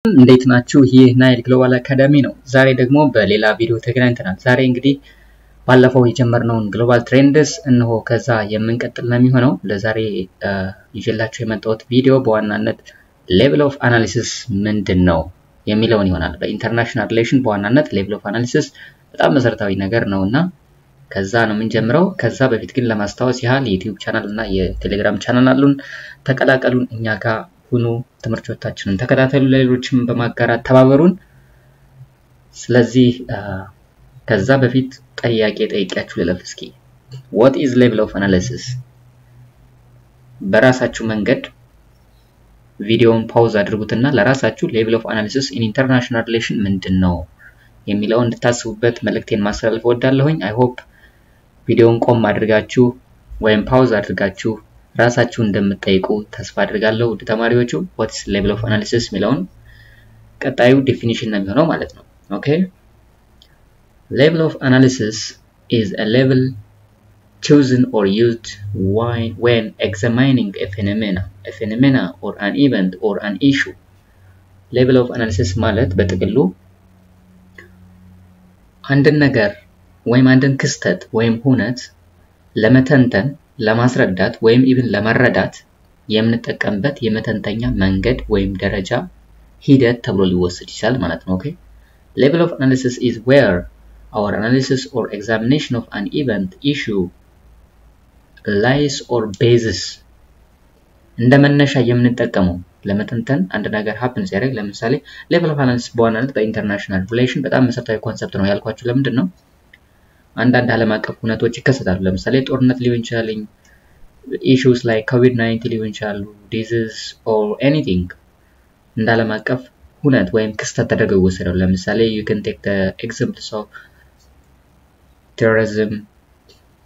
እንዴት ናችሁ? ይህ ናይል ግሎባል አካዳሚ ነው። ዛሬ ደግሞ በሌላ ቪዲዮ ተገናኝተናል። ዛሬ እንግዲህ ባለፈው የጀመርነውን ግሎባል ትሬንድስ እንሆ ከዛ የምንቀጥል ነው የሚሆነው። ለዛሬ ይዤላችሁ የመጣሁት ቪዲዮ በዋናነት ሌቭል ኦፍ አናሊሲስ ምንድነው የሚለውን ይሆናል። በኢንተርናሽናል ሪሌሽን በዋናነት ሌቭል ኦፍ አናሊሲስ በጣም መሰረታዊ ነገር ነውና ከዛ ነው የምንጀምረው። ከዛ በፊት ግን ለማስታወስ ያህል የዩቲዩብ ቻናል እና የቴሌግራም ቻናል አሉን። ተቀላቀሉን፣ እኛ ጋር ሁኑ፣ ትምህርቶቻችንን ተከታተሉ፣ ለሌሎችም በማጋራት ተባበሩን። ስለዚህ ከዛ በፊት ጥያቄ ጠይቄያችሁ ልለፍ እስኪ። what is level of analysis? በራሳችሁ መንገድ ቪዲዮውን ፓውዝ አድርጉትና ለራሳችሁ level of analysis in international relation ምንድነው የሚለውን እንድታስቡበት መልእክቴን ማስተላለፍ እወዳለሁኝ። I hope ቪዲዮውን ቆም አድርጋችሁ ወይም ፓውዝ አድርጋችሁ ራሳችሁ እንደምትጠይቁ ተስፋ አድርጋለሁ። ውድ ተማሪዎቹ what is level of analysis የሚለውን ቀጣዩ ዴፊኒሽን ነው የሚሆነው ማለት ነው። ኦኬ level of analysis is a level chosen or used when examining a phenomena or an event or an issue. level of analysis ማለት በጥቅሉ አንድን ነገር ወይም አንድን ክስተት ወይም ሁነት ለመተንተን ለማስረዳት ወይም ኢቭን ለመረዳት የምንጠቀምበት የመተንተኛ መንገድ ወይም ደረጃ ሂደት ተብሎ ሊወሰድ ይችላል ማለት ነው። ኦኬ level of analysis is where our analysis or examination of an event issue lies or basis እንደመነሻ የምንጠቀመው ለመተንተን አንድ ነገር happens ያደርግ። ለምሳሌ level of analysis በዋናነት በኢንተርናሽናል ሪሌሽን በጣም መሰረታዊ ኮንሰፕት ነው ያልኳችሁ። ለምንድን ነው አንዳንድ ዓለም አቀፍ ሁነቶች ይከሰታሉ። ለምሳሌ ጦርነት ሊሆን ይችላል፣ issues like COVID-19 ሊሆን ይችላል፣ disease or anything እንደ ዓለም አቀፍ ሁነት ወይም ክስተት ተደርገው ይወሰዳሉ። ለምሳሌ you can take the examples of terrorism፣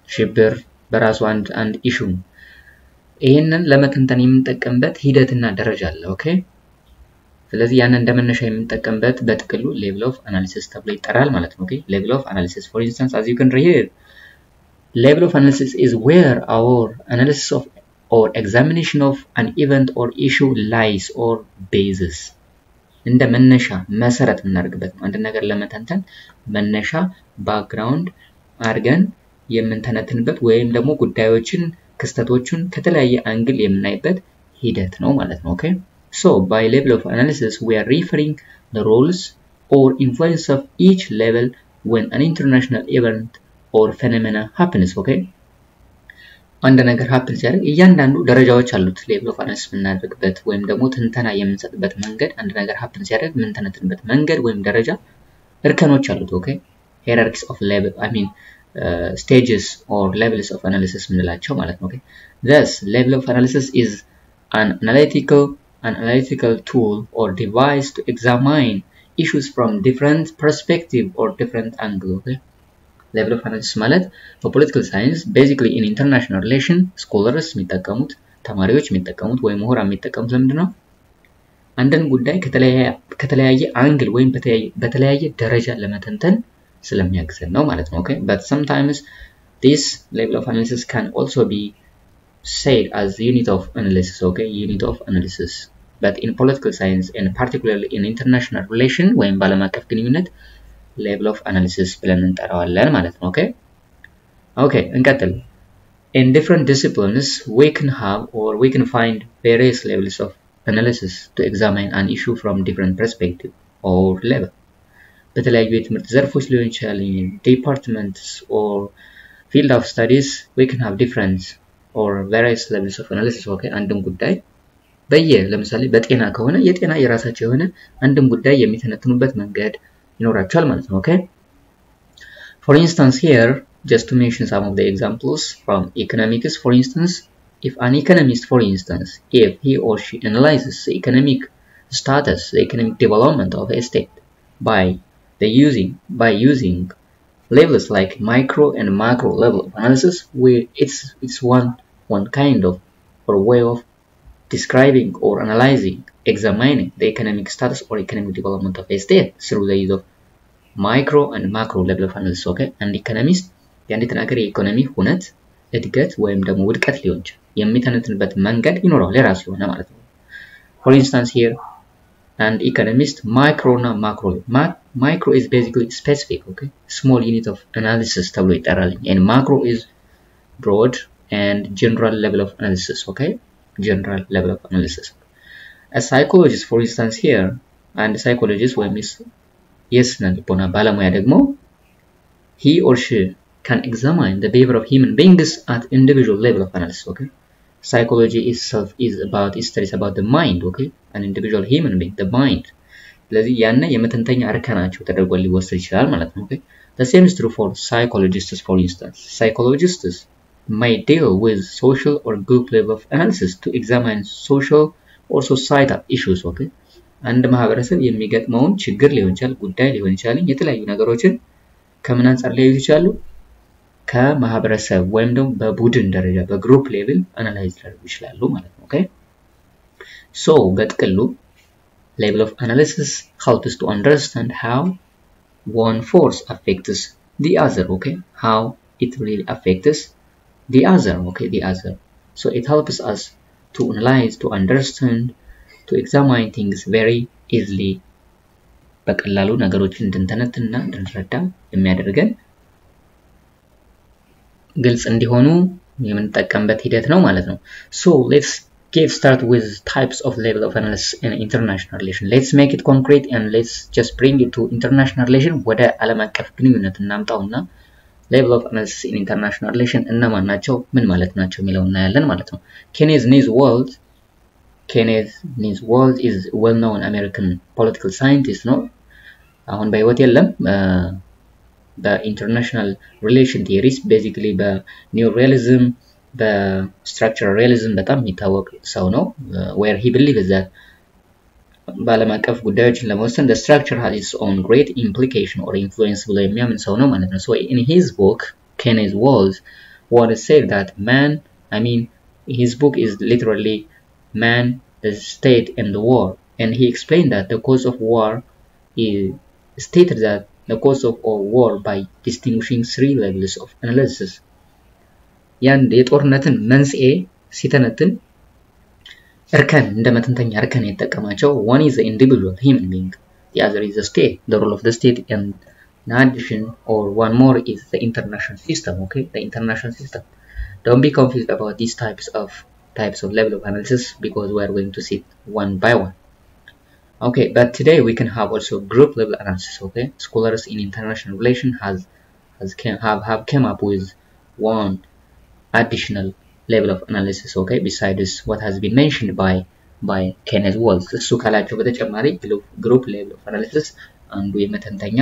ሽብር በራሱ አንድ issue። ይሄንን ለመተንተን የምንጠቀምበት ሂደትና ደረጃ አለ። ኦኬ ስለዚህ ያንን እንደመነሻ የምንጠቀምበት በጥቅሉ level of analysis ተብሎ ይጠራል ማለት ነው። ኦኬ level of analysis for instance as you can read, level of analysis is where our analysis of or examination of an event or issue lies or basis እንደ መነሻ መሰረት እናርግበት ነው። አንድ ነገር ለመተንተን መነሻ ባክግራውንድ አርገን የምንተነትንበት ወይም ደግሞ ጉዳዮችን ክስተቶችን ከተለያየ አንግል የምናይበት ሂደት ነው ማለት ነው። ኦኬ so by level of analysis we are referring the roles or influence of each level when an international event or phenomena happens. okay አንድ ነገር happens ያደርግ እያንዳንዱ ደረጃዎች አሉት። level of analysis የምናደርግበት ወይም ደግሞ ትንተና የምንሰጥበት መንገድ አንድ ነገር happens ያደርግ የምንተነትንበት መንገድ ወይም ደረጃ እርከኖች አሉት። okay hierarchies of level stages or levels of analysis ምንላቸው ማለት ነው። okay thus level of analysis is an analytical tool or device to examine issues from different perspective or different angle. okay level of analysis ማለት በፖለቲካል ሳይንስ basically in international relation scholars የሚጠቀሙት ተማሪዎች የሚጠቀሙት ወይ ምሁራን የሚጠቀሙት ለምንድነው አንድን ጉዳይ ከተለያየ አንግል ወይም በተለያየ ደረጃ ለመተንተን ስለሚያግዘን ነው ማለት ነው። okay but sometimes this level of analysis can also be said as unit of analysis. okay unit of analysis but in political science and particularly in international relation ወይም በዓለም አቀፍ ግንኙነት level of analysis ብለን እንጠራዋለን ማለት ነው። okay እንቀጥል። in different disciplines we can have or we can find various levels of analysis to examine an issue from different perspective or level. በተለያዩ የትምህርት ዘርፎች ሊሆን ይችላል departments or field of studies we can have different or various levels of analysis. okay አንድን ጉዳይ ለምሳሌ በጤና ከሆነ የጤና የራሳቸው የሆነ አንድን ጉዳይ የሚተነትኑበት መንገድ ይኖራቸዋል ማለት ነው። okay for instance here just to mention some of the examples from economics. for instance if an economist for instance if he or she analyzes the economic status, the economic development of a state by using levels like micro and macro level of analysis, where it's one kind of or way of describing or analyzing, examining the economic status or economic development of a state through the use of micro and macro level of analysis. okay and economist የአንዲት ነገር የኢኮኖሚ ሁነት እድገት ወይም ደግሞ ውድቀት ሊሆን የሚተነትንበት መንገድ ይኖረዋል የራሱ የሆነ ማለት ነው። for instance here and economist micro na macro. Micro is basically specific, okay, small unit of analysis ተብሎ ይጠራል, and macro is broad and general level of analysis, okay, general level of analysis. A psychologist, for instance, here, and psychologist ወይ የስነ ልቦና ባለሙያ ደግሞ he or she can examine the behavior of human beings at individual level of analysis, okay. Psychology itself is studies about the mind, okay, an individual human being, the mind. ስለዚህ ያነ የመተንተኛ አርከናቸው ተደርጎ ሊወሰድ ይችላል ማለት ነው, okay. The same is true for psychologists, for instance. Psychologists may deal with social or group level of analysis to examine social or societal issues, okay. አንድ ማህበረሰብ የሚገጥመውን ችግር ሊሆን ይችላል፣ ጉዳይ ሊሆን ይችላል፣ የተለያዩ ነገሮችን ከምን አንፃር ሊያዩ ይችላሉ? ከማህበረሰብ ወይም ደግሞ በቡድን ደረጃ በግሩፕ ሌቭል አናላይዝ ሊያደርጉ ይችላሉ ማለት ነው, okay. So በጥቅሉ level of analysis helps to understand how one force affects the other, okay, how it really affects the other, okay, the other. So it helps us to analyze, to understand, to examine things very easily. በቀላሉ ነገሮችን እንድንተነትና እንድንረዳ የሚያደርገን ግልጽ እንዲሆኑ የምንጠቀምበት ሂደት ነው ማለት ነው. So let's start with types of level of analysis in international relation. Let's make it concrete and let's just bring it to international relation. ወደ ዓለም አቀፍ ግንኙነት እናምጣውና level of analysis in international relation እነማን ናቸው ምን ማለት ናቸው የሚለውን እናያለን ማለት ነው. Kenneth Walls is a well-known American political scientist, no? አሁን በህይወት የለም. በኢንተርናሽናል ሪሌሽን ቲዮሪስ basically በኒው ሪያሊዝም በስትራክቸራል ሪያሊዝም በጣም የሚታወቅ ሰው ነው, where he believes that በዓለም አቀፍ ጉዳዮችን ለመወሰን the structure has its own great implication or influence ብሎ የሚያምን ሰው ነው ማለት ነው. So in his book Kenneth Walls once said that his book is literally Man, the State and the War, and he explained that the cause of war is stated that the cause of war by distinguishing three levels of analysis. ያን የጦርነትን መንስኤ ሲተነትን እርከን እንደመተንተኛ እርከን የተጠቀማቸው one is the individual human being, the other is the state, the role of the state, and in addition or one more is the international system, okay, the international system. Don't be confused about these types of level of analysis because we are going to see one by one. Okay, but today we can have also group level analysis, okay. Scholars in international relation have come up with one additional level of analysis, okay, besides what has been mentioned by Kenneth Walls. እሱ ካላቸው በተጨማሪ group level of analysis አንዱ የመተንተኛ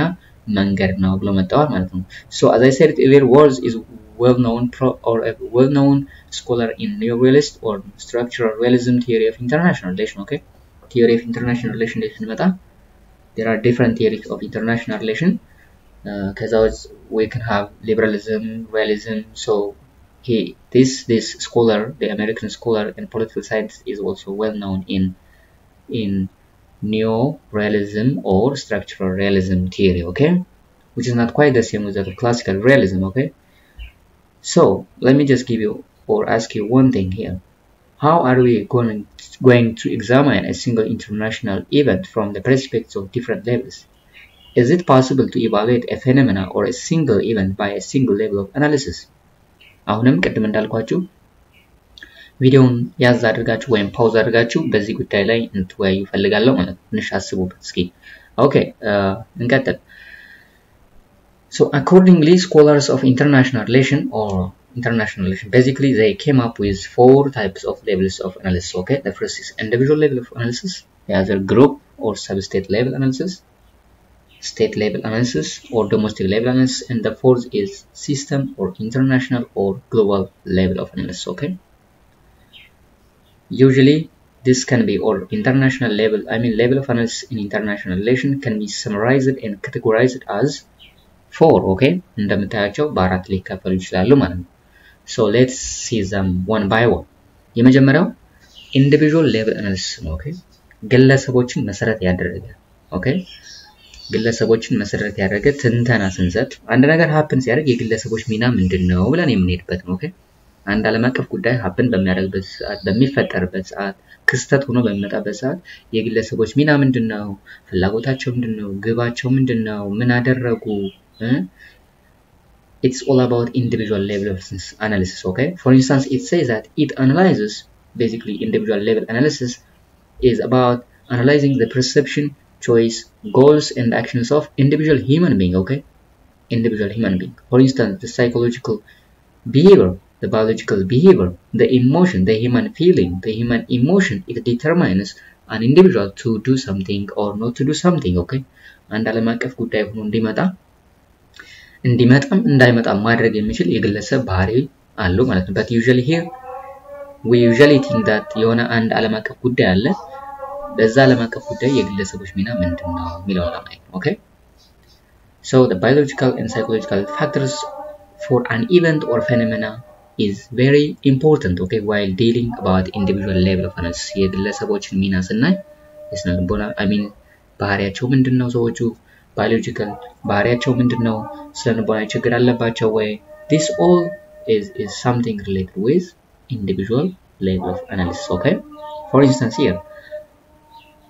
መንገድ ነው ብሎ መጣዋል ማለት ነው. So as I said earlier, Walls is well-known scholar in neo-realist or structural realism theory of international relation, okay. Theory of international relation there are different theories of international relation. Because we can have liberalism, realism. So this scholar, the American scholar and political scientist, is also well known in neo-realism or structural realism theory, okay, which is not quite the same with the classical realism, okay. So let me just give you or ask you one thing here. How are we going to examine a single international event from the perspectives of different levels? Is it possible to evaluate a phenomena or a single event by a single level of analysis? አሁንም ቅድም እንዳልኳችሁ ቪዲዮውን ያዝ አድርጋችሁ ወይም ፓውዝ አድርጋችሁ በዚህ ጉዳይ ላይ እንትወያዩ ፈልጋለሁ ማለት ነው። ትንሽ አስቡበት እስኪ። ኦኬ እንቀጥል። So accordingly, scholars of international relation basically they came up with 4 types of levels of analysis, okay. The first is individual level of analysis, the other group or sub-state level analysis, state level analysis or domestic level analysis, and the fourth is system or international or global level of analysis, okay. Usually this can be or international level level of analysis in international relation can be summarized and categorized as 4, okay. እንደምታያቸው በአራት ሊከፈሉ ይችላሉ ማለት ነው። So let's see them one by one. የመጀመሪያው individual level analysis ነው, okay. ግለሰቦችን መሰረት ያደረገ, okay. ግለሰቦችን መሰረት ያደረገ ትንተና ስንሰጥ አንድ ነገር happen ሲያደርግ የግለሰቦች ሚና ምንድነው ብለን የምንሄድበት ነው, okay. አንድ ዓለም አቀፍ ጉዳይ ሀፕን በሚያደርግበት ሰዓት በሚፈጠርበት ሰዓት ክስተት ሆኖ በሚመጣበት ሰዓት የግለሰቦች ሚና ምንድነው ፍላጎታቸው ምንድነው ግባቸው ምንድነው ምን አደረጉ it's all about individual level of analysis okay for instance it says that it analyzes basically individual level analysis is about analyzing the perception choice goals and actions of individual human being okay individual human being for instance the psychological behavior the biological behavior the emotion the human feeling the human emotion it determines an individual to do something or not to do something okay አንድ ዓለም አቀፍ ጉዳይ ሆኖ እንዲመጣም እንዳይመጣም ማድረግ የሚችል የግለሰብ ባህሪ አለው ማለት ነው but usually here we usually think that የሆነ አንድ ዓለም አቀፍ ጉዳይ አለ በዛ ዓለም አቀፍ ጉዳይ የግለሰቦች ሚና ምንድነው የሚለው ለማየት okay so the biological and psychological factors for an event or phenomena is very important okay while dealing about individual level of analysis የግለሰቦችን ሚና ስናይ የስነልቦና I mean ባህሪያቸው ምንድነው ሰዎቹ biological ባህሪያቸው ምንድነው ስለልቦና ችግር አለባቸው ወይ this all is something related with individual level of analysis okay for instance here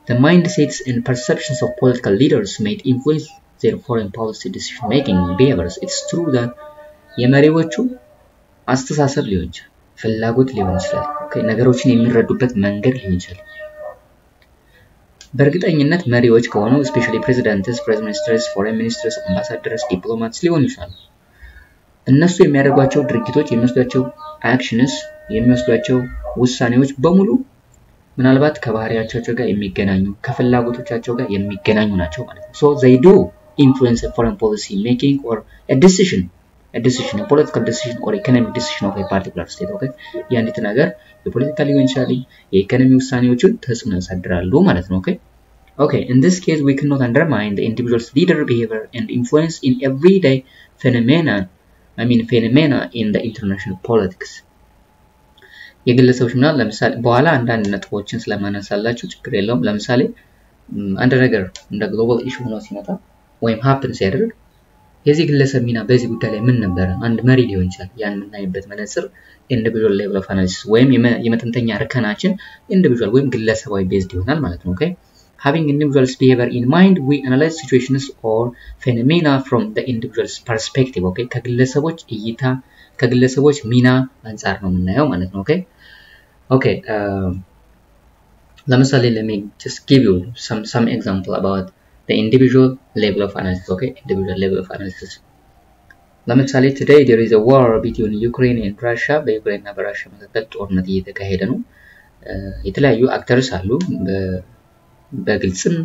the mindsets and perceptions of political leaders may influence their foreign policy decision making behaviors it's true that የመሪዎቹ አስተሳሰብ ሊሆን ይችላል ፍላጎት ሊሆን ይችላል okay ነገሮችን የሚረዱበት መንገድ ሊሆን ይችላል በእርግጠኝነት መሪዎች ከሆኑ especially presidents prime ministers foreign ministers ambassadors diplomats ሊሆኑ ይችላሉ እነሱ የሚያደርጓቸው ድርጊቶች የሚወስዷቸው actions የሚወስዷቸው ውሳኔዎች በሙሉ ምናልባት ከባህሪያቸው ጋር የሚገናኙ ከፍላጎቶቻቸው ጋር የሚገናኙ ናቸው ማለት ነው so they do influence a foreign policy making or a decision a political decision or economic decision of a particular state okay ያንዲት ነገር የፖለቲካል ሊሆን ይችላል የኢኮኖሚ ውሳኔዎችን ተጽዕኖ ያሳድራሉ ማለት ነው okay in this case we cannot undermine the individual's leader behavior and influence in everyday phenomena in the international politics የግለሰቦች ምና ለምሳሌ በኋላ አንዳንድ ነጥቦችን ስለማነሳላችሁ ችግር የለውም ለምሳሌ አንድ ነገር እንደ ግሎባል ኢሹ ሆኖ ሲመጣ ወይም happen ሲያደርግ የዚህ ግለሰብ ሚና በዚህ ጉዳይ ላይ ምን ነበር አንድ መሪ ሊሆን ይችላል ያን የምናይበት መነጽር individual level of analysis ወይም የመተንተኛ ርከናችን individual ወይም ግለሰባዊ ቤዝድ ይሆናል ማለት ነው okay having individual's behavior in mind we analyze situations or phenomena from the individual's perspective okay ከግለሰቦች እይታ ከግለሰቦች ሚና አንፃር ነው የምናየው ማለት ነው okay ለምሳሌ let me just give you some example about the individual level of analysis okay individual level of analysis ለምሳሌ today there is a war between Ukraine and Russia በዩክሬን እና በራሺያ መካከል ጦርነት እየተካሄደ ነው የተለያዩ አክተርስ አሉ በግልጽም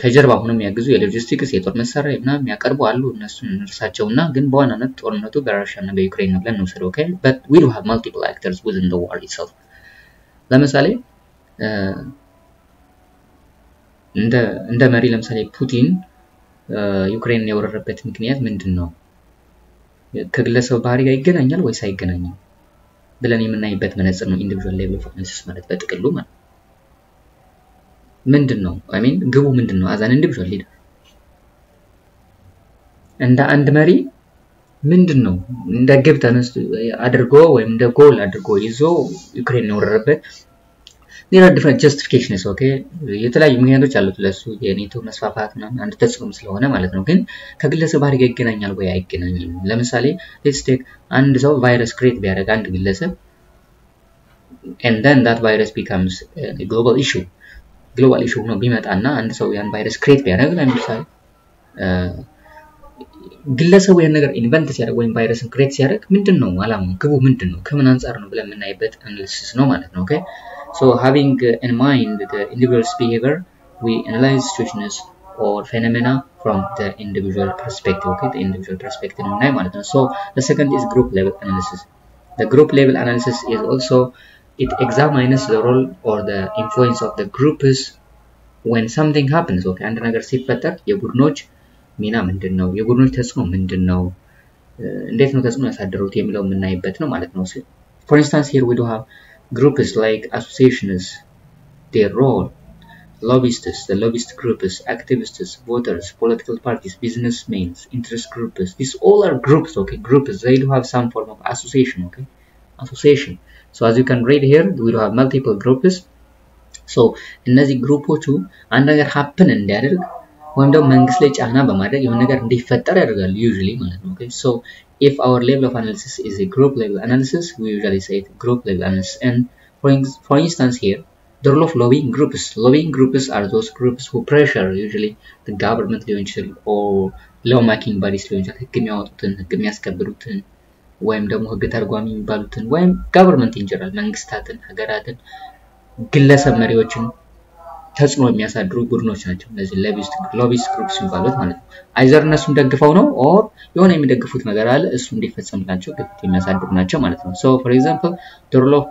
ከጀርባ ሆነው የሚያግዙ የሎጂስቲክስ የጦር መሳሪያ እና የሚያቀርቡ አሉ እነሱን እንርሳቸውና ግን በዋናነት ጦርነቱ በራሺያ እና በዩክሬን ነው ብለን ነው okay but we do have multiple actors within the war itself ለምሳሌ እንደ መሪ ለምሳሌ ፑቲን ዩክሬንን የወረረበት ምክንያት ምንድነው ከግለሰብ ባህሪ ጋር ይገናኛል ወይስ አይገናኝም ብለን የምናይበት መነጽር ነው individual level of analysis ማለት በጥቅሉ ማለት ምንድነው I mean ግቡ ምንድነው as an individual leader እንደ አንድ መሪ ምንድነው እንደ ግብ ተነስቶ አድርጎ ወይም እንደ ጎል አድርጎ ይዞ ዩክሬንን የወረረበት there are different justifications okay የተለያዩ ምክንያቶች አሉት ለሱ የኔቶ መስፋፋትና አንድ ተጽዕኖ ስለሆነ ማለት ነው ግን ከግለሰብ ባህሪ ጋር ይገናኛል ወይ አይገናኝም ለምሳሌ let's take አንድ ሰው ቫይረስ ክሬት ቢያደርግ አንድ ግለሰብ and then that virus becomes a global issue ሆኖ ቢመጣና አንድ ሰው ያን ቫይረስ ክሬት ቢያደርግ ለምሳሌ ግለሰቡ ያን ነገር ኢንቨንት ሲያደርግ ወይም ቫይረስን ክሬት ሲያደርግ ምንድነው አላማው ግቡ ምንድነው ከምን አንፃር ነው ብለን የምናይበት አናሊሲስ ነው ማለት ነው okay so having in mind the individual's behavior we analyze situations or phenomena from the individual perspective okay the individual perspective ነው ማለት ነው so the second is group level analysis the group level analysis is also it examines the role or the influence of the groups when something happens okay አንድ ነገር ሲፈጠር የቡድኖች ሚና ምንድነው የቡድኖች ተጽዕኖ ምንድነው እንዴት ነው ተጽዕኖ ያሳደሩት የሚለው የምናይበት ነው ማለት ነው for instance here we do have groups like associations their role lobbyists the lobbyist groups activists voters political parties businessmen interest groups these all are groups okay groups they do have some form of association okay association. So as you can read here, we do have multiple groups. So እነዚህ ግሩፖቹ አንድ ነገር happen እንዲያደርግ ወይም ደግሞ መንግስት ላይ ጫና በማድረግ የሆነ ነገር እንዲፈጠር ያደርጋሉ usually ማለት ነው. Okay, so if our level of analysis is a group level analysis, we usually say it group level analysis. And for instance here, the role of lobbying groups are those groups who pressure usually the government ሊሆን ይችላል or lawmaking bodies ሊሆን ይችላል ህግ የሚያወጡትን ህግ የሚያስከብሩትን ወይም ደግሞ ህግ ተርጓሚ የሚባሉትን ወይም government in general መንግስታትን ሀገራትን ግለሰብ መሪዎችን ተጽዕኖ የሚያሳድሩ ቡድኖች ናቸው እነዚህ lobbyist groups የሚባሉት ማለት ነው አይዘር እነሱን ደግፈው ነው or የሆነ የሚደግፉት ነገር አለ እሱ እንዲፈጸምላቸው ግፊት የሚያሳድሩ ናቸው ማለት ነው so for example the role of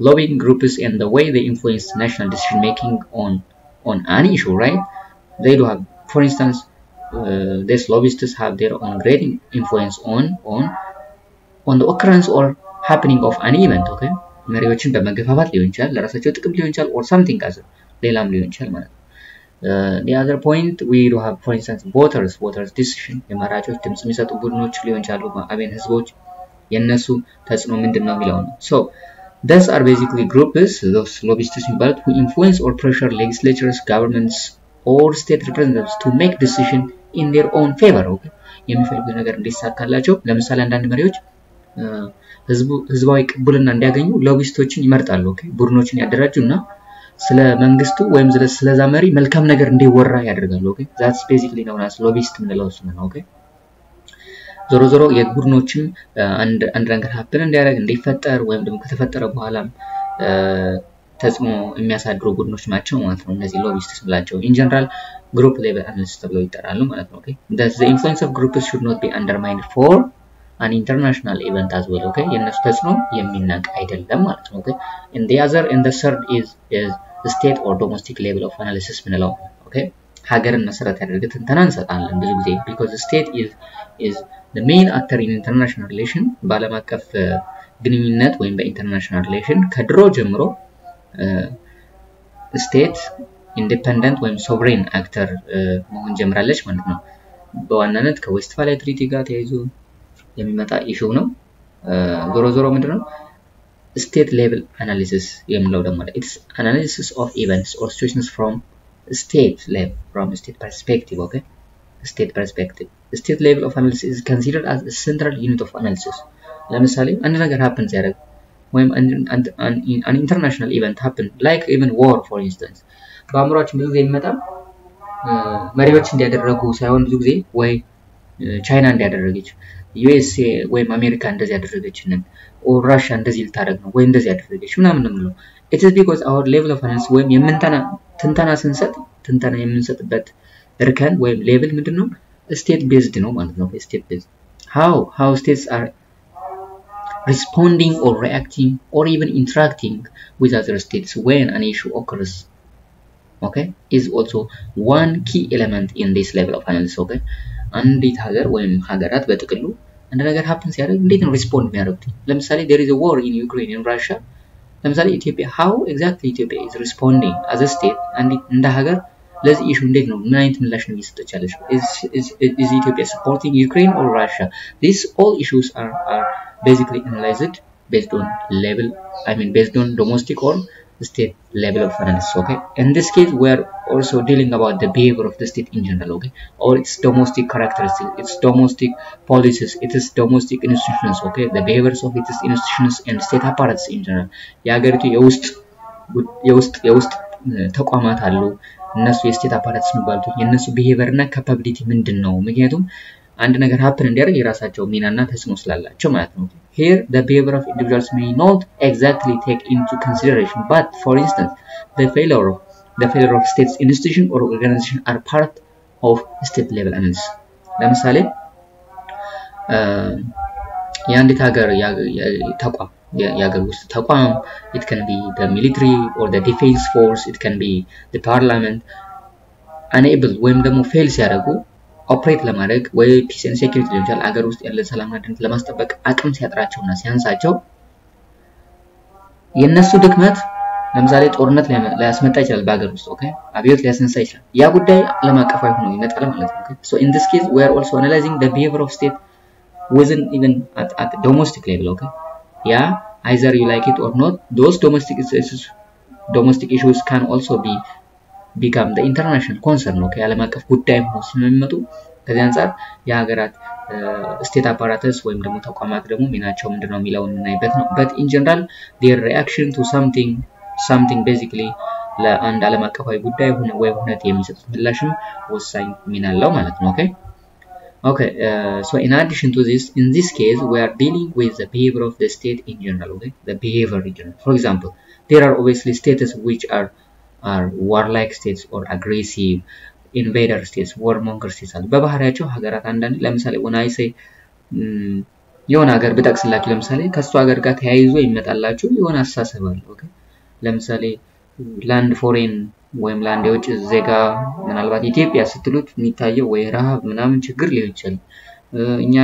lobbying groups and the way they influence national decision making on any issue, right? They do have, for instance, these lobbyists have their own great influence on the occurrence or happening of an event, okay? መሪዎችን በመገፋፋት ሊሆን ይችላል ለራሳቸው ጥቅም ሊሆን ይችላል or something else ሌላም ሊሆን ይችላል ማለት ነው the other point we do have for instance voters decision የመራጮች ድምጽ የሚሰጡ ቡድኖች ሊሆን ይችላሉ አቤን ህዝቦች የነሱ ተጽዕኖ ምንድነው የሚለው ነው so these are basically groups those lobbyists who influence or pressure legislatures governments or state representatives to make decision in their own favor okay የሚፈልጉ ነገር እንዲሳካላቸው ለምሳሌ አንዳንድ መሪዎች ህዝባዊ ቅቡልና እንዲያገኙ ሎቢስቶችን ይመርጣሉ ኦኬ ቡድኖችን ያደራጁና ስለ መንግስቱ ወይም ስለዛ መሪ መልካም ነገር እንዲወራ ያደርጋሉ ኦኬ that's basically known as lobbyist ምንለው እሱ ነው ኦኬ ዞሮ የቡድኖችን አንድ ነገር happen እንዲያደርግ እንዲፈጠር ወይም ደግሞ ከተፈጠረ በኋላም ተጽዕኖ የሚያሳድሩ ቡድኖች ናቸው ማለት ነው እነዚህ ሎቢስቶች ብላቸው in general group level analysis ተብለው ይጠራሉ ማለት ነው ኦኬ that the influence of groups should not be undermined for an international event as well okay የነሱ ተጽዕኖ የሚናቅ አይደለም ማለት ነው okay and the third is state or domestic level of analysis ምንለው okay ሀገርን መሰረት ያደረገ ትንተና እንሰጣለን ብዙ ጊዜ because the state is the main actor in international relation በዓለም አቀፍ ግንኙነት ወይም በኢንተርናሽናል ሪሌሽን ከድሮ ጀምሮ state independent ወይም sovereign actor መሆን ጀምራለች ማለት ነው በዋናነት ከዌስትፋሊያ ትሪቲ ጋር ተያይዞ የሚመጣ ኢሹ ነው ዞሮ ምንድነው state level analysis የሚለው ደግሞ it's analysis of events or situations from state level from state perspective okay state perspective the state level of analysis is considered as a central unit of analysis ለምሳሌ አንድ ነገር happens ያደርግ ወይም an international event happen like even war for instance በአምሮአችን ብዙ ጊዜ የሚመጣ መሪዎች እንዲያደርጉ ሳይሆን ብዙ ጊዜ ወይ ቻይና እንዲያደርገች USA ወይም አሜሪካ እንደዚህ ያደረገችንን or Russia እንደዚህ ልታደርግ ነው ወይ እንደዚህ ያደረገች ምናምን ነው it is because our level of analysis ወይም ትንተና ስንሰጥ ትንተና የምንሰጥበት እርከን ወይም ሌቭል ምንድነው state based ነው ማለት ነው state based how states are responding or reacting or even interacting with other states when an issue occurs okay is also one key element in this level of analysis okay አንዲት ሀገር ወይም ሀገራት በጥቅሉ አንድ ነገር happens ያደርግ እንዴት ነው ሪስፖንድ የሚያደርጉት ለምሳሌ there is a war in Ukraine and Russia ለምሳሌ ኢትዮጵያ how exactly Ethiopia is responding as a state and እንደ ሀገር ለዚህ ኢሹ እንዴት ነው ምን አይነት ምላሽ ነው እየሰጠች ያለችው is Ethiopia supporting Ukraine or Russia these all issues are basically analyzed based on domestic or state level of analysis okay in this case we are also dealing about the behavior of the state in general okay or its domestic characteristics its domestic policies its domestic institutions okay the behaviors of its institutions and state apparatus in general የሀገሪቱ የውስጥ ተቋማት አሉ እነሱ የስቴት አፓራትስ የሚባሉት የነሱ behavior እና capability ምንድነው ምክንያቱም አንድ ነገር happen እንዲያደርግ የራሳቸው ሚናና ተጽዕኖ ስላላቸው ማለት ነው here the behavior of individuals may not exactly take into consideration but for instance the failure of states institution or organization are part of state level analysis ለምሳሌ የአንዲት ሀገር ተቋም የሀገር ውስጥ ተቋም it can be the military or the defense force it can be the parliament unable ወይም ደግሞ fail ሲያደርጉ ኦፕሬት ለማድረግ ወይ ፒስ ኤንድ ሴኩሪቲ ሊሆን ሀገር ውስጥ ያለ ሰላምና ደህንነት ለማስጠበቅ አቅም ሲያጥራቸውና ሲያንሳቸው የነሱ ድክመት ለምሳሌ ጦርነት ሊያስመጣ ይችላል በአገር ውስጥ ኦኬ አብዮት ሊያስነሳ ይችላል ያ ጉዳይ ለማቀፋይ ሆኖ ይመጣል ማለት ነው ኦኬ so in this case we are also analyzing the behavior of state within even at domestic level okay ያ either you like it or not, those domestic issues can also become the international concern. Okay, ዓለም አቀፍ ጉዳይ ሆኖ ስለሚመጡ ከዚህ አንፃር የሀገራት ስቴት አፓራተስ ወይም ደግሞ ተቋማት ደግሞ ሚናቸው ምንድነው የሚለውን እናይበት ነው። but in general their reaction to something basically ለአንድ ዓለም አቀፋዊ ጉዳይ ሆነ ወይ ሁነት የሚሰጡት ምላሽም ወሳኝ ሚና አለው ማለት ነው። okay so in addition to this, in this case we are dealing with the behavior of the state in general. Okay, the behavior in general. For example, there are obviously states which are warlike states or aggressive invader states, warmonger states አሉ በባህሪያቸው ሀገራት አንዳንድ ለምሳሌ when I say የሆነ ሀገር ብጠቅስላችሁ ለምሳሌ ከሱ ሀገር ጋር ተያይዞ ይመጣላችሁ የሆነ አስተሳሰብ አለ። okay ለምሳሌ ላንድ ፎሬን ወይም ላንድ የውጭ ዜጋ ምናልባት ኢትዮጵያ ስትሉት የሚታየው ወይ ረሃብ ምናምን ችግር ሊሆን ይችላል። እኛ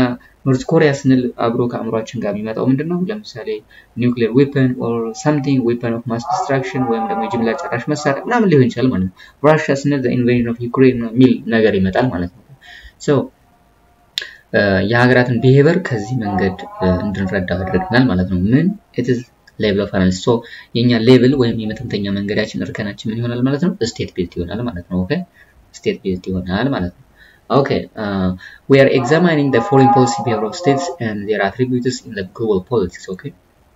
ኖርዝ ኮሪያ ስንል አብሮ ከአምሯችን ጋር የሚመጣው ምንድነው ለምሳሌ ኒውክሊየር ዌፐን or something weapon of mass destruction ወይም ደግሞ የጅምላ ጨራሽ መሳሪያ ምናምን ሊሆን ይችላል ማለት ነው። ራሽያ ስንል the invasion of Ukraine ሚል ነገር ይመጣል ማለት ነው። so የሀገራትን ቢሄቨር ከዚህ መንገድ እንድንረዳው ያደርገናል ማለት ነው። ምን it is level of analysis. so የኛ ሌቭል ወይም የመተንተኛ መንገዳችን እርከናችን ምን ይሆናል ማለት ነው? ስቴት ቤዝድ ይሆናል ማለት ነው። okay ስቴት ቤዝድ ይሆናል ማለት ነው። okay we are examining the foreign policy behavior of states and their attributes in the global politics. okay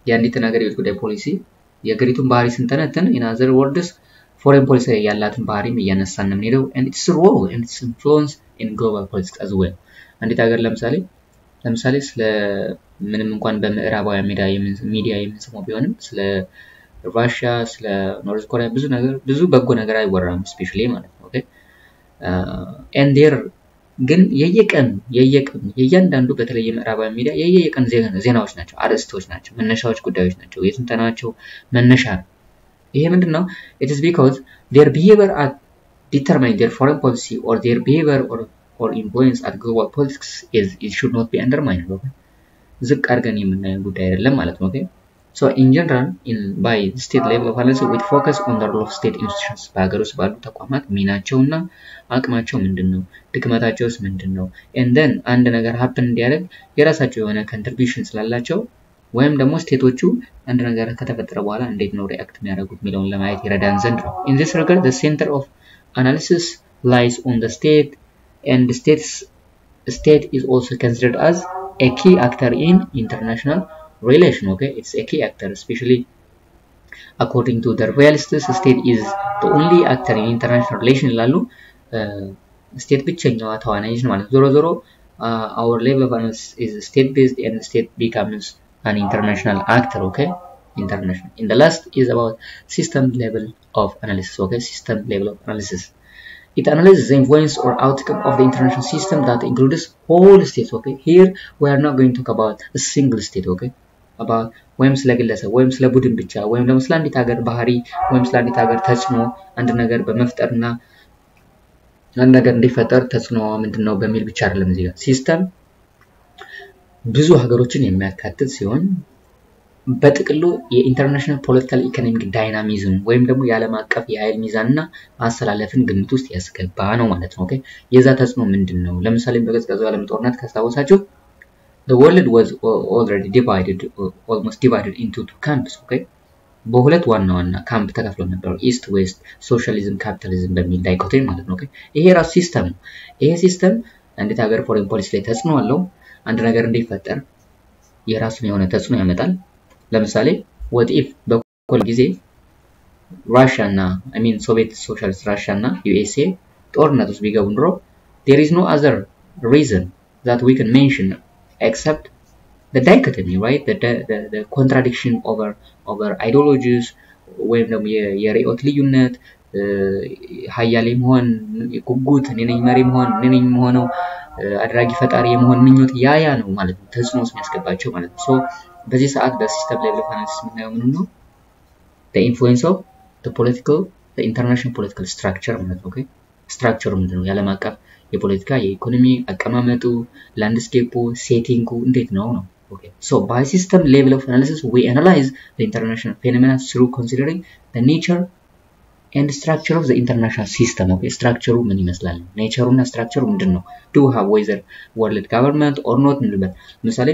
የአንዲት ሀገር የውጭ ጉዳይ ፖሊሲ የሀገሪቱን ባህሪ ስንተነተን in other words foreign policy ያላትን ባህሪም እያነሳን ነው የምንሄደው and its role and its influence in global politics as well. አንዲት ሀገር ለምሳሌ ስለ ምንም እንኳን በምዕራባዊ ሚዲያ የምንሰማው ቢሆንም ስለ ራሽያ ስለ ኖርዝ ኮሪያ ብዙ በጎ ነገር አይወራም ስፔሻሊ ማለት ነው። okay and there ግን የየቀኑ በተለየ ምዕራባዊ ሚዲያ የየቀን ዜናዎች ናቸው፣ አርዕስቶች ናቸው፣ መነሻዎች ጉዳዮች ናቸው፣ የትንተናቸው መነሻ ነው። ይሄ ምንድነው? it is because their behavior are determining their foreign policy or their behavior or influence at global politics it should not be undermined. okay ዝቅ አድርገን የምናየው ጉዳይ አይደለም ማለት ነው። okay so in general by state level of analysis we focus on the role of state institutions በሀገር ውስጥ ባሉ ተቋማት ሚናቸውና አቅማቸው ምንድነው፣ ድክመታቸውስ ምንድነው and then አንድ ነገር happen እንዲያደርግ የራሳቸው የሆነ contribution ስላላቸው ወይም ደግሞ ስቴቶቹ አንድ ነገር ከተፈጠረ በኋላ እንዴት ነው ሪአክት የሚያደርጉት የሚለውን ለማየት ይረዳን ዘንድ ነው። in this regard the center of analysis lies on the state and the state is also considered as a key actor in international relation. okay it's a key actor, especially according to the realists state is the only actor in international relation ይላሉ። state ብቸኛው ተዋናይ ነው ማለት ዞሮ our level of analysis is state based and state becomes an international actor. okay international in the last is about system level of analysis. okay system level of analysis it analyzes the influence or outcome of the international system that includes all states. okay here we are not going to talk about a single state. okay about ወይም ስለ ግለሰብ ወይም ስለ ቡድን ብቻ ወይም ደግሞ ስለ አንዲት ሀገር ባህሪ ወይም ስለ አንዲት ሀገር ተጽዕኖ አንድ ነገር በመፍጠርና አንድ ነገር እንዲፈጠር ተጽዕኖ ምንድነው በሚል ብቻ አይደለም። እዚህ ጋር ሲስተም ብዙ ሀገሮችን የሚያካትት ሲሆን በጥቅሉ የኢንተርናሽናል ፖለቲካል ኢኮኖሚክ ዳይናሚዝም ወይም ደግሞ የዓለም አቀፍ የኃይል ሚዛንና አሰላለፍን ግምት ውስጥ ያስገባ ነው ማለት ነው። okay የዛ ተጽዕኖ ምንድነው? ለምሳሌ በቀዝቃዛው ዓለም ጦርነት ካስታወሳችሁ the world was already almost divided into two camps. okay በሁለት ዋና ካምፕ ተከፍሎ ነበር፣ ኢስት ዌስት፣ ሶሻሊዝም ካፒታሊዝም በሚል ዳይኮቶሚ ማለት ነው። okay ይሄ ራሱ ሲስተም ነው። ይሄ ሲስተም አንዲት ሀገር ፎሬን ፖሊሲ ላይ ተጽዕኖ አለው። አንድ ነገር እንዲፈጠር የራሱን የሆነ ተጽዕኖ ያመጣል። ለምሳሌ what if በኮል ጊዜ ራሽያና ሶቪየት ሶሻሊስት ራሽያና ዩኤስኤ ጦርነት ውስጥ ቢገቡ ኖሮ there is no other reason that we can mention except the dichotomy, right? The contradiction over ideologies ወይም ደግሞ የሪኦት ልዩነት ሀያሌ መሆን ጉጉት ነኝ መሪ መሆን ነኝ መሆነው አድራጊ ፈጣሪ የመሆን ምኞት ያ ነው ማለት ነው ተጽዕኖ የሚያስገባቸው ማለት ነው። so በዚህ ሰዓት በሲስተም ሌቭል ኦፍ አናሊሲስ ምናየው ምን ነው the influence of the international political structure ማለት ነው። okay ስትራክቸሩ ምንድነው? የዓለም አቀፍ የፖለቲካ የኢኮኖሚ አቀማመጡ ላንድስኬፑ ሴቲንጉ እንዴት ነው ነው። okay so by system level of analysis we analyze the international phenomena through considering the nature and structure of the international system. okay structure ምን ይመስላል? nature እና structure ምንድነው? do have whether world government or not እንልበት። ለምሳሌ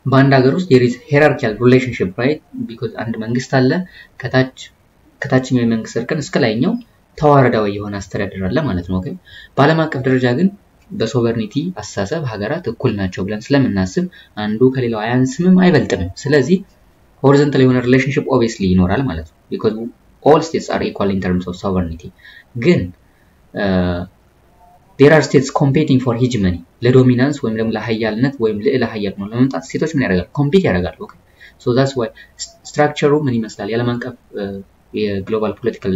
በአንድ ሀገር ውስጥ there is hierarchical relationship right because አንድ መንግስት አለ ከታችኛው የመንግስት እርከን እስከ ላይኛው ተዋረዳዊ የሆነ አስተዳደር አለ ማለት ነው ኦኬ በዓለም አቀፍ ደረጃ ግን በሶቨርኒቲ አስተሳሰብ ሀገራት እኩል ናቸው ብለን ስለምናስብ አንዱ ከሌላው አያንስምም አይበልጥም ስለዚህ horizontal የሆነ relationship obviously ይኖራል ማለት ነው because all states are equal in terms of sovereignty ግን there are states competing for hegemony ለዶሚናንስ ወይም ደግሞ ለኃያልነት ወይም ለዕለ ኃያል ነው ለመምጣት ስቴቶች ምን ያደርጋሉ ኮምፒት ያደርጋሉ ኦኬ so that's why structure ምን ይመስላል የዓለም አቀፍ የግሎባል ፖለቲካል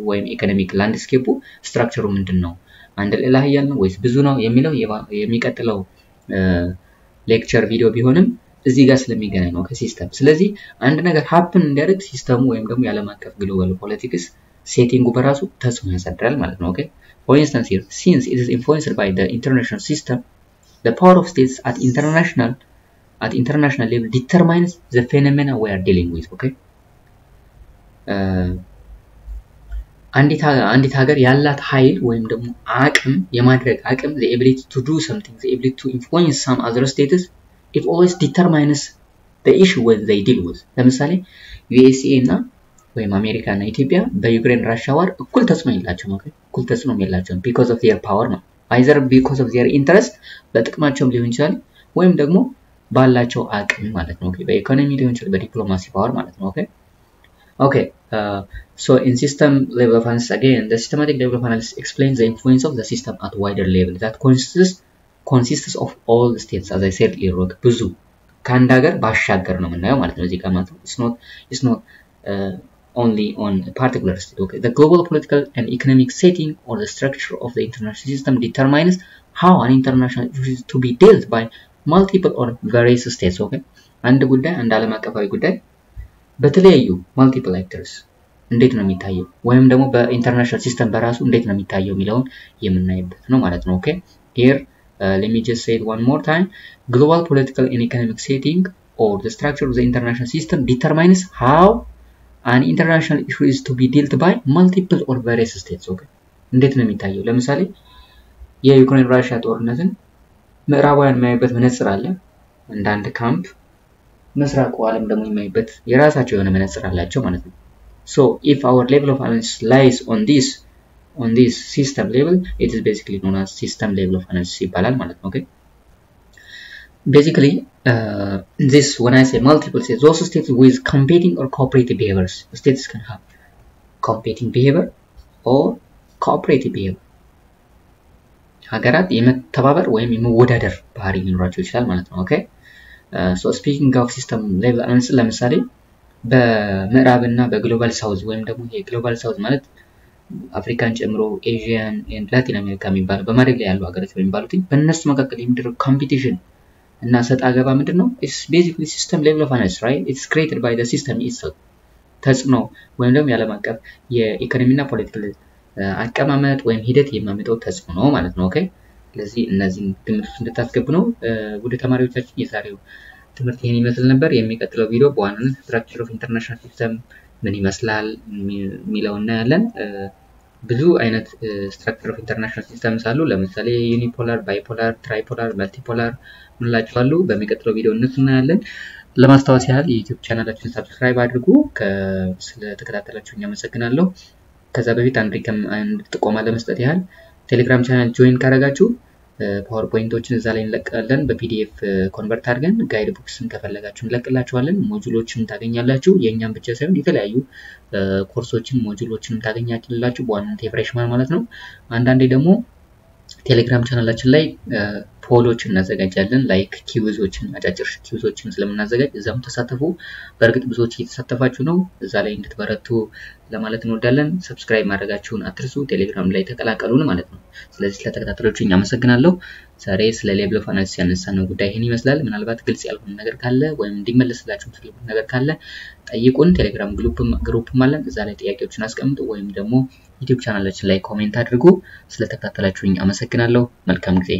ወይም ኢኮኖሚክ ላንድስኬፑ ስትራክቸሩ ምንድነው አንድ ዕለ ኃያል ነው ወይስ ብዙ ነው የሚለው የሚቀጥለው ሌክቸር ቪዲዮ ቢሆንም እዚህ ጋር ስለሚገናኝ ነው ከሲስተም ስለዚህ አንድ ነገር ሃፕን እንዲያደርግ ሲስተሙ ወይም ደግሞ የዓለም አቀፍ ግሎባል ፖለቲክስ ሴቲንጉ በራሱ ተጽዕኖ ያሳድራል ማለት ነው ኦኬ for instance here since it is influenced by the international system the power of states at international level determines the phenomena we are dealing with okay አንዲት ሀገር ያላት ኃይል ወይም ደግሞ አቅም የማድረግ አቅም the ability to do something the ability to influence some other states it always determines the issue when they deal with ለምሳሌ USA እና ወይም አሜሪካ እና ኢትዮጵያ በዩክሬን ራሽያ ዋር እኩል ተጽዕኖ የላቸውም ኦኬ እኩል ተጽዕኖ የላቸውም because of their power ነው either because of their interest በጥቅማቸው ሊሆን ይችላል ወይም ደግሞ ባላቸው አቅም ማለት ነው ኦኬ በኢኮኖሚ ሊሆን ይችላል በዲፕሎማሲ ፓወር ማለት ነው okay so in system level of analysis again the systematic level of analysis explains the influence of the system at wider level that consists of all the states as I said earlier ብዙ ከአንድ ሀገር ባሻገር ነው የምናየው ማለት ነው እዚህ ጋር ማለት ነው it's not only on a particular state okay the global political and economic setting or the structure of the international system determines how an international issue is to be dealt by multiple or various states okay አንድ ጉዳይ አንድ ዓለም አቀፋዊ ጉዳይ በተለያዩ multiple actors እንዴት ነው የሚታየው ወይም ደግሞ በኢንተርናሽናል ሲስተም በራሱ እንዴት ነው የሚታየው የሚለውን የምናይበት ነው ማለት ነው okay here let me just say it one more time global political and economic setting or the structure of the international system determines how an international issue is to be dealt by multiple or various states okay እንዴት ነው የሚታየው ለምሳሌ የዩክሬን ራሽያ ጦርነትን ምዕራባውያን የሚያዩበት መነጽር አለ እንደ አንድ ካምፕ መስራቁ ዓለም ደግሞ የሚያዩበት የራሳቸው የሆነ መነጽር አላቸው ማለት ነው so if our level of analysis lies on this system level it is basically known as system level of analysis ይባላል ማለት ነው okay basically this when I say multiple states those states with competing or cooperative behaviors states can have competing behavior or cooperative behavior ሀገራት የመተባበር ወይም የመወዳደር ባህሪ ሊኖራቸው ይችላል ማለት ነው okay so speaking of system level analysis ለምሳሌ በምዕራብና በግሎባል ሳውዝ ወይም ደግሞ የግሎባል ሳውዝ ማለት አፍሪካን ጨምሮ ኤዥያን and ላቲን አሜሪካ የሚባሉ በማደግ ላይ ያሉ ሀገሮች የሚባሉት በእነሱ መካከል የሚደረግ ኮምፒቲሽን እና ሰጣ ገባ ምንድነው it's basically system level of analysis right it's created by the system itself ተጽዕኖ ወይም ደግሞ የዓለም አቀፍ የኢኮኖሚና ፖለቲካል አቀማመጥ ወይም ሂደት የሚያመጣው ተጽዕኖ ማለት ነው ኦኬ ስለዚህ እነዚህን ትምህርት እንድታስገቡ ነው ወደ ተማሪዎቻችን የዛሬው ትምህርት ይሄን ይመስል ነበር የሚቀጥለው ቪዲዮ በዋናነት ስትራክቸር ኦፍ ኢንተርናሽናል ሲስተም ምን ይመስላል ሚለውና ያለን ብዙ አይነት ስትራክቸር ኦፍ ኢንተርናሽናል ሲስተምስ አሉ ለምሳሌ ዩኒፖላር ባይፖላር ትራይፖላር መልቲፖላር ምንላቸው አሉ በሚቀጥለው ቪዲዮ እነሱና ያለን ለማስተዋወስ ያህል የዩቲዩብ ቻናላችንን ሰብስክራይብ አድርጉ ስለተከታተላችሁኝ አመሰግናለሁ ከዛ በፊት አንድ ጥቆማ ለመስጠት ያህል ቴሌግራም ቻናል ጆይን ካደረጋችሁ ፓወርፖይንቶችን እዛ ላይ እንለቃለን በፒዲኤፍ ኮንቨርት አድርገን ጋይድ ቡክስን ከፈለጋችሁ እንለቅላችኋለን ሞጁሎችን ታገኛላችሁ የኛም ብቻ ሳይሆን የተለያዩ ኮርሶችን ሞጁሎችንም ታገኛላችሁ በዋናነት የፍሬሽማን ማለት ነው አንዳንዴ ደግሞ ቴሌግራም ቻናላችን ላይ ፖሎችን እናዘጋጃለን ላይክ ኪውዞችን አጫጭር ኪውዞችን ስለምናዘጋጅ እዛም ተሳተፉ በእርግጥ ብዙዎች እየተሳተፋችሁ ነው እዛ ላይ እንድትበረቱ ለማለት እንወዳለን ሰብስክራይብ ማድረጋችሁን አትርሱ ቴሌግራም ላይ ተቀላቀሉን ማለት ነው ስለዚህ ስለተከታተላችሁኝ አመሰግናለሁ ዛሬ ስለ ሌቭል ኦፍ አናሊሲስ ያነሳነው ጉዳይ ይሄን ይመስላል ምናልባት ግልጽ ያልሆነ ነገር ካለ ወይም እንዲመለስላችሁ የምትፈልጉት ነገር ካለ ጠይቁን ቴሌግራም ግሩፕም አለን እዛ ላይ ጥያቄዎችን አስቀምጡ ወይም ደግሞ ዩቲዩብ ቻናላችን ላይ ኮሜንት አድርጉ ስለተከታተላችሁኝ አመሰግናለሁ መልካም ጊዜ